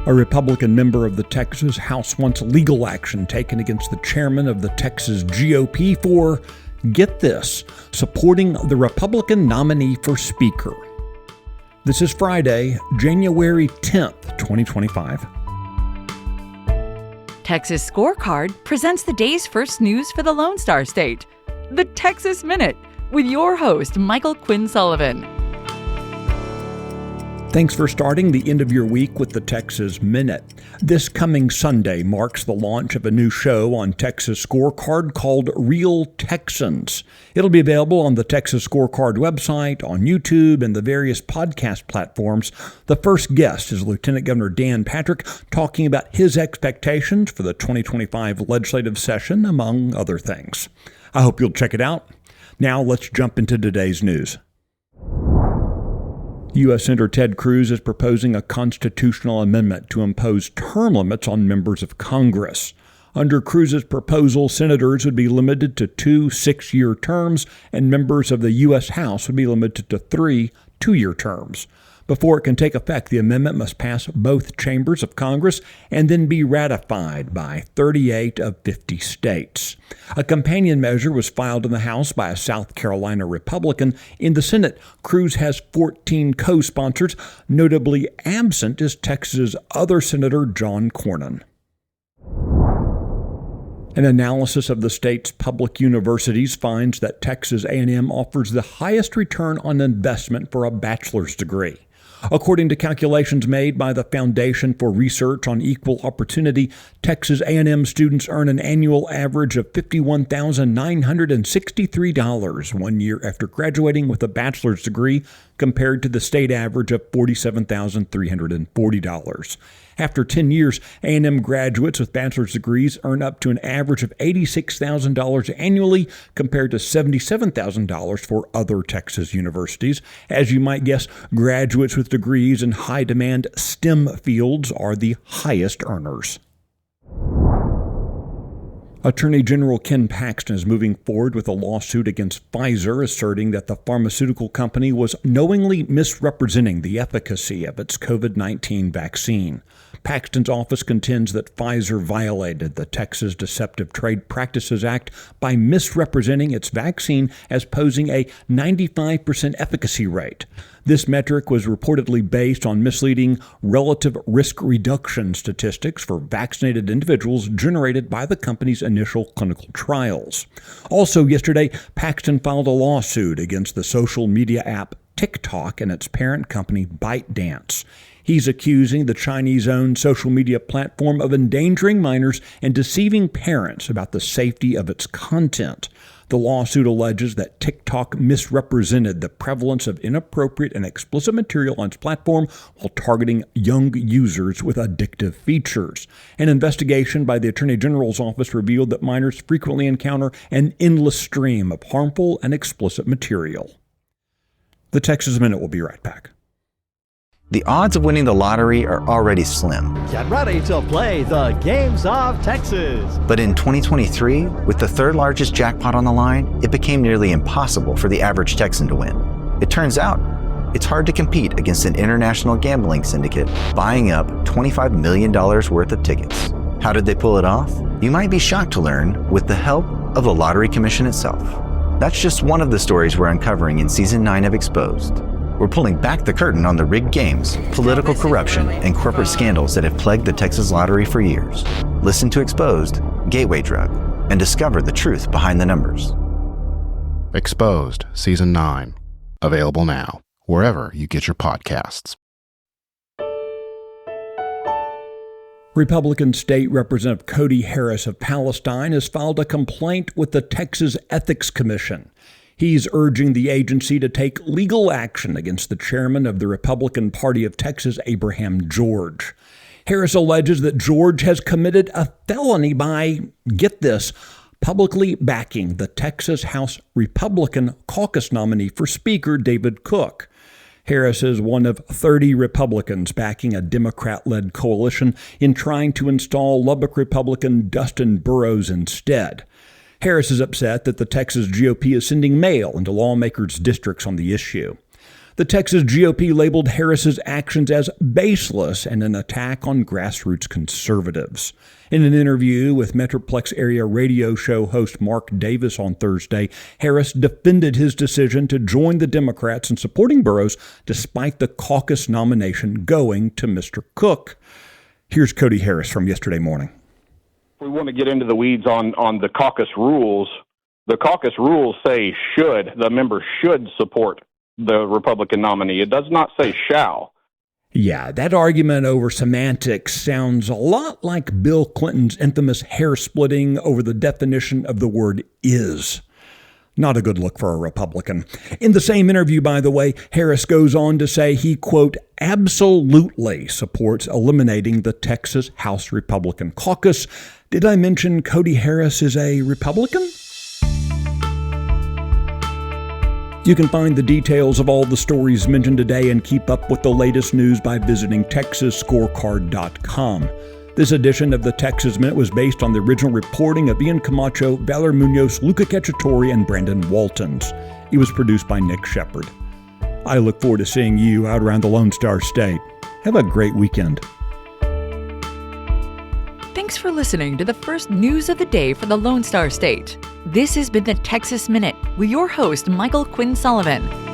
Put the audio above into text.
A Republican member of the Texas House wants legal action taken against the chairman of the Texas GOP for, get this, supporting the Republican nominee for Speaker. This is Friday, January 10th, 2025. Texas Scorecard presents the day's first news for the Lone Star State, the Texas Minute, with your host, Michael Quinn Sullivan. Thanks for starting the end of your week with the Texas Minute. This coming Sunday marks the launch of a new show on Texas Scorecard called Real Texans. It'll be available on the Texas Scorecard website, on YouTube, and the various podcast platforms. The first guest is Lieutenant Governor Dan Patrick, talking about his expectations for the 2025 legislative session, among other things. I hope you'll check it out. Now let's jump into today's news. U.S. Senator Ted Cruz is proposing a constitutional amendment to impose term limits on members of Congress. Under Cruz's proposal, senators would be limited to 2 6-year terms, and members of the U.S. House would be limited to 3 2-year terms. Before it can take effect, the amendment must pass both chambers of Congress and then be ratified by 38 of 50 states. A companion measure was filed in the House by a South Carolina Republican. In the Senate, Cruz has 14 co-sponsors. Notably absent is Texas's other Senator John Cornyn. An analysis of the state's public universities finds that Texas A&M offers the highest return on investment for a bachelor's degree. According to calculations made by the Foundation for Research on Equal Opportunity, Texas A&M students earn an annual average of $51,963 1 year after graduating with a bachelor's degree, compared to the state average of $47,340. After 10 years, A&M graduates with bachelor's degrees earn up to an average of $86,000 annually, compared to $77,000 for other Texas universities. As you might guess, graduates with degrees in high-demand STEM fields are the highest earners. Attorney General Ken Paxton is moving forward with a lawsuit against Pfizer, asserting that the pharmaceutical company was knowingly misrepresenting the efficacy of its COVID-19 vaccine. Paxton's office contends that Pfizer violated the Texas Deceptive Trade Practices Act by misrepresenting its vaccine as posing a 95% efficacy rate. This metric was reportedly based on misleading relative risk reduction statistics for vaccinated individuals generated by the company's initial clinical trials. Also yesterday, Paxton filed a lawsuit against the social media app TikTok and its parent company ByteDance. He's accusing the Chinese-owned social media platform of endangering minors and deceiving parents about the safety of its content. The lawsuit alleges that TikTok misrepresented the prevalence of inappropriate and explicit material on its platform while targeting young users with addictive features. An investigation by the Attorney General's office revealed that minors frequently encounter an endless stream of harmful and explicit material. The Texas Minute will be right back. The odds of winning the lottery are already slim. Get ready to play the games of Texas. But in 2023, with the third largest jackpot on the line, it became nearly impossible for the average Texan to win. It turns out, it's hard to compete against an international gambling syndicate buying up $25 million worth of tickets. How did they pull it off? You might be shocked to learn with the help of the Lottery Commission itself. That's just one of the stories we're uncovering in Season 9 of Exposed. We're pulling back the curtain on the rigged games, political corruption, and corporate scandals that have plagued the Texas Lottery for years. Listen to Exposed, Gateway Drug, and discover the truth behind the numbers. Exposed, Season 9. Available now, wherever you get your podcasts. Republican State Representative Cody Harris of Palestine has filed a complaint with the Texas Ethics Commission. He's urging the agency to take legal action against the chairman of the Republican Party of Texas, Abraham George. Harris alleges that George has committed a felony by, get this, publicly backing the Texas House Republican caucus nominee for Speaker, David Cook. Harris is one of 30 Republicans backing a Democrat-led coalition in trying to install Lubbock Republican Dustin Burrows instead. Harris is upset that the Texas GOP is sending mail into lawmakers' districts on the issue. The Texas GOP labeled Harris's actions as baseless and an attack on grassroots conservatives. In an interview with Metroplex area radio show host Mark Davis on Thursday, Harris defended his decision to join the Democrats in supporting Burrows despite the caucus nomination going to Mr. Cook. Here's Cody Harris from yesterday morning. We want to get into the weeds on the caucus rules. The caucus rules say the member should support the Republican nominee. It does not say shall. Yeah, that argument over semantics sounds a lot like Bill Clinton's infamous hair splitting over the definition of the word is. Not a good look for a Republican. In the same interview, by the way, Harris goes on to say he, quote, absolutely supports eliminating the Texas House Republican caucus. Did I mention Cody Harris is a Republican? You can find the details of all the stories mentioned today and keep up with the latest news by visiting TexasScorecard.com. This edition of the Texas Minute was based on the original reporting of Ian Camacho, Valer Munoz, Luca Cacciatore, and Brandon Waltons. It was produced by Nick Shepard. I look forward to seeing you out around the Lone Star State. Have a great weekend. Thanks for listening to the first news of the day for the Lone Star State. This has been the Texas Minute with your host, Michael Quinn Sullivan.